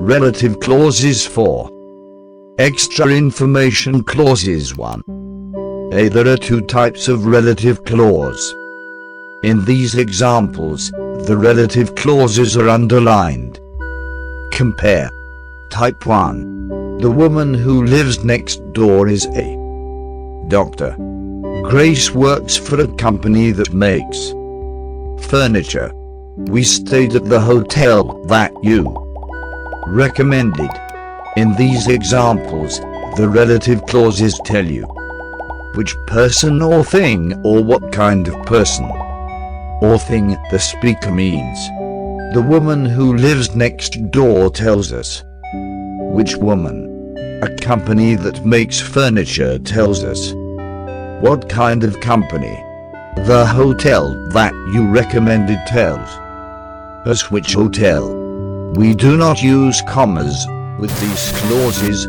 Relative clauses 4. Extra information clauses 1. A. There are two types of relative clause. In these examples, the relative clauses are underlined. Compare. Type 1. The woman who lives next door is a doctor. Grace works for a company that makes furniture. We stayed at the hotel that you recommended. In these examples, the relative clauses tell you which person or thing or what kind of person or thing the speaker means. The woman who lives next door tells us which woman. A company that makes furniture tells us what kind of company. The hotel that you recommended tells us which hotel. We do not use commas with these clauses.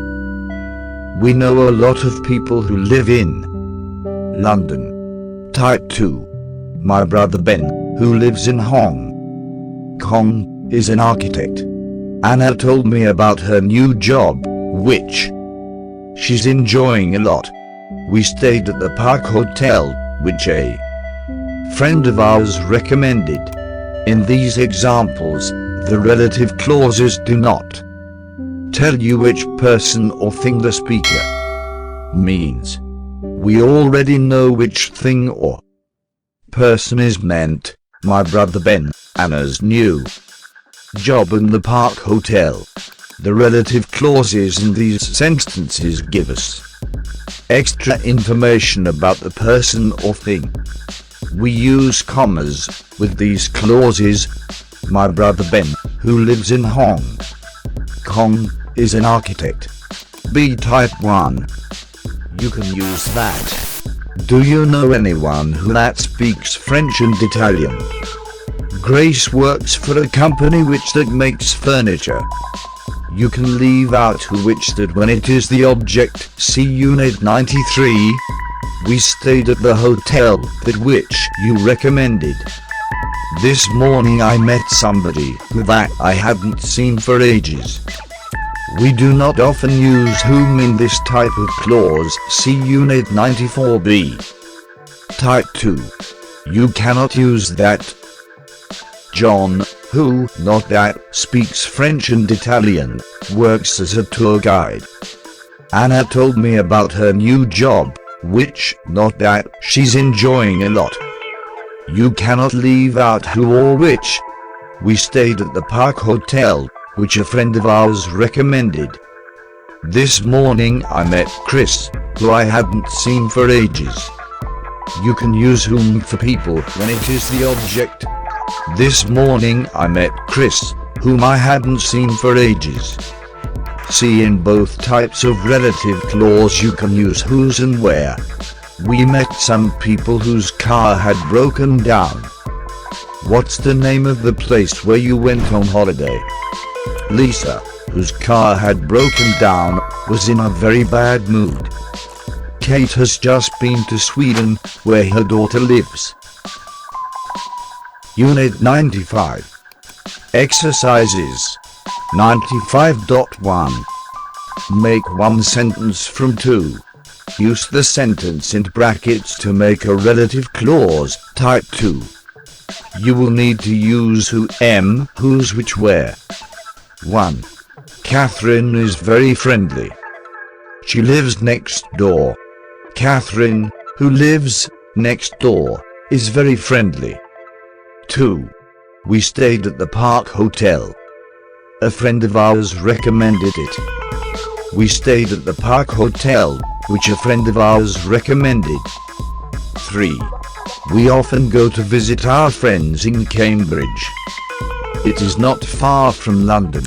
We know a lot of people who live in London. Type 2. My brother Ben, who lives in Hong Kong, is an architect. Anna told me about her new job, which she's enjoying a lot. We stayed at the Park Hotel, which a friend of ours recommended. In these examples, the relative clauses do not tell you which person or thing the speaker means. We already know which thing or person is meant. My brother Ben, Anna's new job in the Park Hotel. The relative clauses in these sentences give us extra information about the person or thing. We use commas with these clauses. My brother Ben, who lives in Hong Kong, is an architect. B. Type 1. You can use that. Do you know anyone who that speaks French and Italian? Grace works for a company that makes furniture. You can leave out who which that when it is the object. See Unit 93. We stayed at the hotel that which you recommended. This morning I met somebody who that I hadn't seen for ages. We do not often use whom in this type of clause. See Unit 94B. Type 2. You cannot use that. John, who, not that, speaks French and Italian, works as a tour guide. Anna told me about her new job, which, not that, she's enjoying a lot. You cannot leave out who or which. We stayed at the Park Hotel, which a friend of ours recommended. This morning I met Chris, who I hadn't seen for ages. You can use whom for people when it is the object. This morning I met Chris, whom I hadn't seen for ages. See, in both types of relative clause you can use whose and where. We met some people whose car had broken down. What's the name of the place where you went on holiday? Lisa, whose car had broken down, was in a very bad mood. Kate has just been to Sweden, where her daughter lives. Unit 95. Exercises. 95.1. Make one sentence from 2. Use the sentence in brackets to make a relative clause. Type 2. You will need to use who, whose, which, where. 1. Catherine is very friendly. She lives next door. Catherine, who lives next door, is very friendly. 2. We stayed at the Park Hotel. A friend of ours recommended it. We stayed at the Park Hotel, which a friend of ours recommended. 3. We often go to visit our friends in Cambridge. It is not far from London.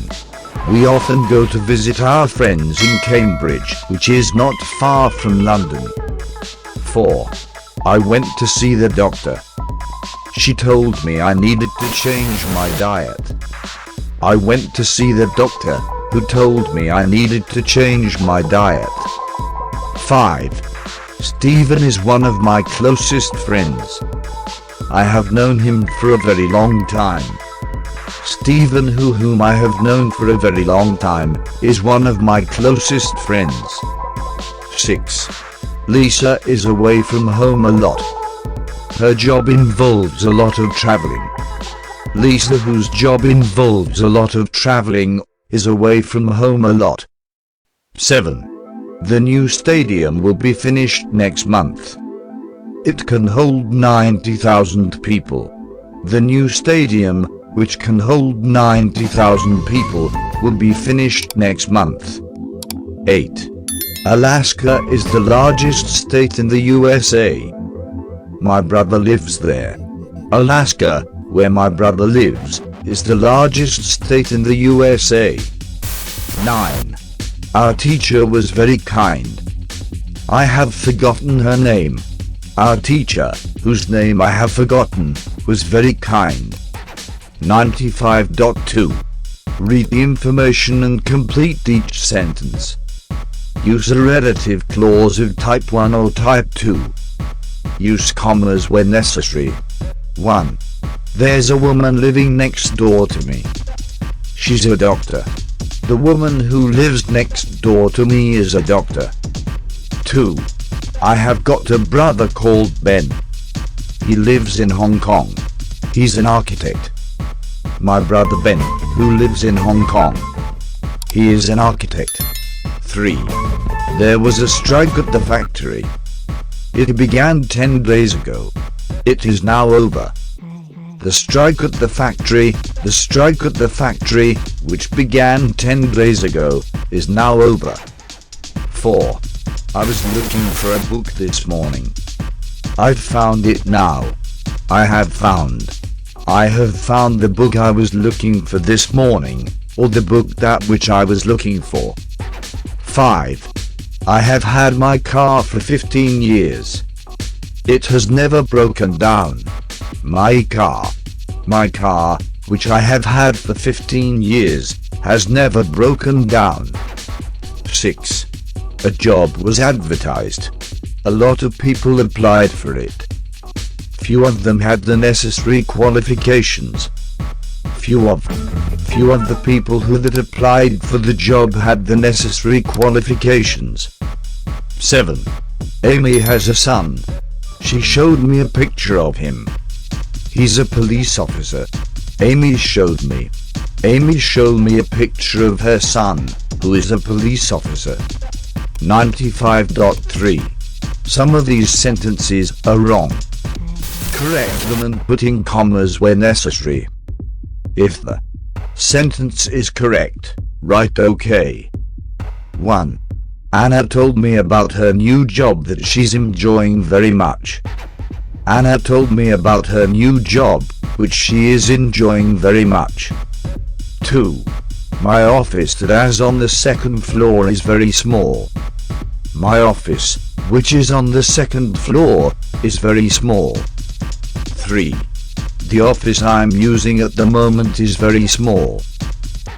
We often go to visit our friends in Cambridge, which is not far from London. 4. I went to see the doctor. She told me I needed to change my diet. I went to see the doctor, who told me I needed to change my diet. 5. Stephen is one of my closest friends. I have known him for a very long time. Stephen, whom I have known for a very long time, is one of my closest friends. 6. Lisa is away from home a lot. Her job involves a lot of traveling. Lisa, whose job involves a lot of traveling, is away from home a lot. 7. The new stadium will be finished next month. It can hold 90,000 people. The new stadium, which can hold 90,000 people, will be finished next month. 8. Alaska is the largest state in the USA. My brother lives there. Alaska, where my brother lives, is the largest state in the USA. 9. Our teacher was very kind. I have forgotten her name. Our teacher, whose name I have forgotten, was very kind. 95.2. Read the information and complete each sentence. Use a relative clause of type 1 or type 2. Use commas when necessary. 1. There's a woman living next door to me. She's a doctor. The woman who lives next door to me is a doctor. 2. I have got a brother called Ben. He lives in Hong Kong. He's an architect. My brother Ben, who lives in Hong Kong. He is an architect. 3. There was a strike at the factory. It began 10 days ago. It is now over. The strike at the factory, which began 10 days ago, is now over. 4. I was looking for a book this morning. I've found it now. I have found the book I was looking for this morning, or the book that which I was looking for. 5. I have had my car for 15 years. It has never broken down. My car, which I have had for 15 years, has never broken down. 6. A job was advertised. A lot of people applied for it. Few of them had the necessary qualifications. Few of the people who that applied for the job had the necessary qualifications. 7. Amy has a son. She showed me a picture of him. He's a police officer. Amy showed me a picture of her son, who is a police officer. 95.3. Some of these sentences are wrong. Correct them and put in commas where necessary. If the sentence is correct, write OK. 1. Anna told me about her new job that she's enjoying very much. Anna told me about her new job, which she is enjoying very much. 2. My office that is on the second floor is very small. My office, which is on the second floor, is very small. 3. The office I'm using at the moment is very small.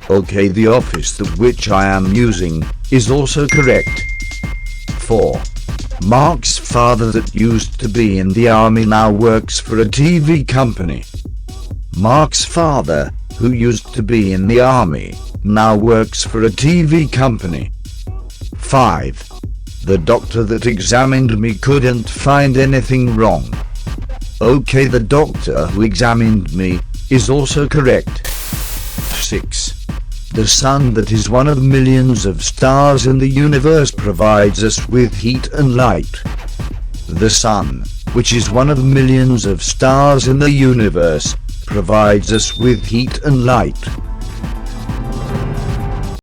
Okay, the office that which I am using is also correct. 4. Mark's father that used to be in the army now works for a TV company. Mark's father, who used to be in the army, now works for a TV company. 5. The doctor that examined me couldn't find anything wrong. Okay, the doctor who examined me is also correct. 6. The sun that is one of millions of stars in the universe provides us with heat and light. The sun, which is one of millions of stars in the universe, provides us with heat and light.